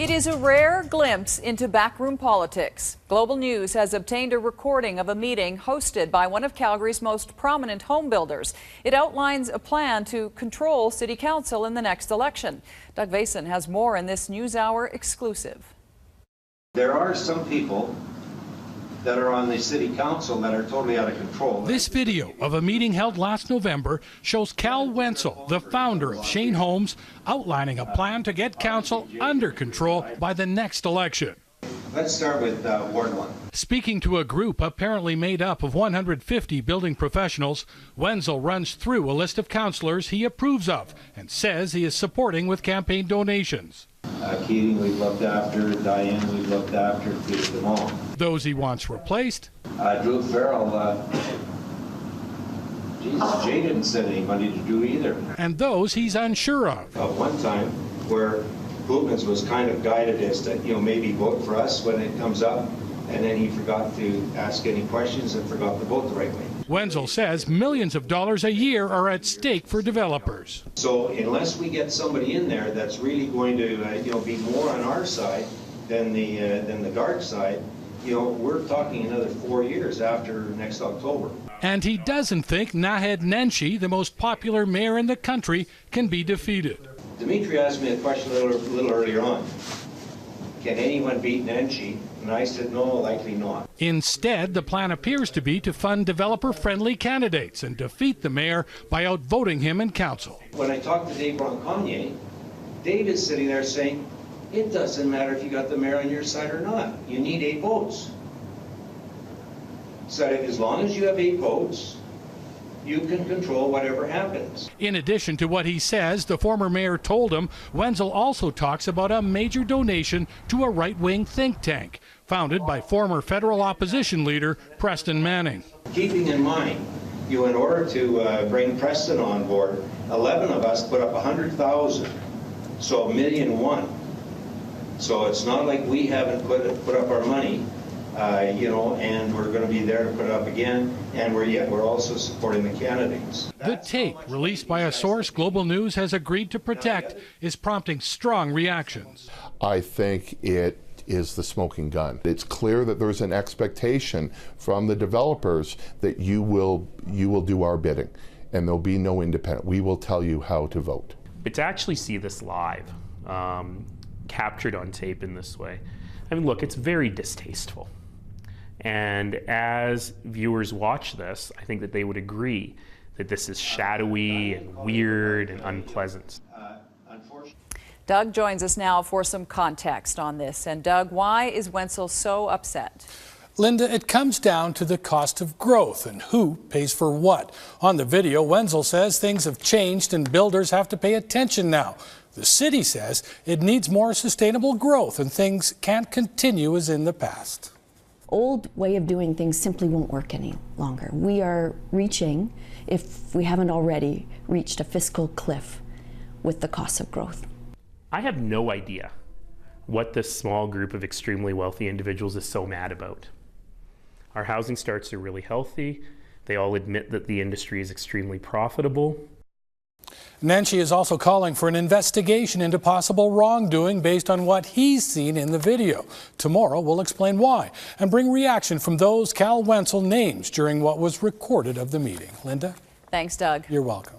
It is a rare glimpse into backroom politics. Global News has obtained a recording of a meeting hosted by one of Calgary's most prominent home builders. It outlines a plan to control City Council in the next election. Doug Vason has more in this NewsHour exclusive. There are some people that are on the City Council that are totally out of control. This video of a meeting held last November shows Cal Wenzel, the founder of Shane Homes, outlining a plan to get council under control by the next election. Let's start with Ward 1. Speaking to a group apparently made up of 150 building professionals, Wenzel runs through a list of councillors he approves of and says he is supporting with campaign donations. Keating we've looked after, Diane we've looked after, Peter DeMont. Those he wants replaced. Drew Farrell, Jesus, Jay didn't send anybody to do either. And those he's unsure of. One time where Bookmans was kind of guided as to, maybe vote for us when it comes up, and then he forgot to ask any questions and forgot to vote the right way. Wenzel says millions of dollars a year are at stake for developers. So unless we get somebody in there that's really going to, be more on our side than the dark side, we're talking another 4 years after next October. And he doesn't think Naheed Nenshi, the most popular mayor in the country, can be defeated. Dimitri asked me a question a little earlier on. Can anyone beat Nenshi? And I said, no, likely not. Instead, the plan appears to be to fund developer-friendly candidates and defeat the mayor by outvoting him in council. When I talked to Dave Bronconnier, Dave is sitting there saying, it doesn't matter if you got the mayor on your side or not. You need 8 votes. So as long as you have 8 votes, you can control whatever happens. In addition to what he says, the former mayor told him, Wenzel also talks about a major donation to a right-wing think tank founded by former federal opposition leader Preston Manning. Keeping in mind, in order to bring Preston on board, 11 of us put up 100,000, so $1.1 million. So it's not like we haven't put up our money. And we're going to be there to put it up again, and we're also supporting the candidates. The tape, released by a source Global News has agreed to protect, is prompting strong reactions. I think it is the smoking gun. It's clear that there's an expectation from the developers that you will do our bidding, and there'll be no independent. We will tell you how to vote. But to actually see this live, captured on tape in this way, I mean, look, it's very distasteful. And as viewers watch this, I think that they would agree that this is shadowy and weird and unpleasant. Doug joins us now for some context on this. And Doug, why is Wenzel so upset? Linda, it comes down to the cost of growth and who pays for what. On the video, Wenzel says things have changed and builders have to pay attention now. The city says it needs more sustainable growth and things can't continue as in the past. Old way of doing things simply won't work any longer. We are reaching, if we haven't already, reached a fiscal cliff with the cost of growth. I have no idea what this small group of extremely wealthy individuals is so mad about. Our housing starts are really healthy. They all admit that the industry is extremely profitable. Nenshi is also calling for an investigation into possible wrongdoing based on what he's seen in the video. Tomorrow we'll explain why and bring reaction from those Cal Wenzel names during what was recorded of the meeting. Linda? Thanks, Doug. You're welcome.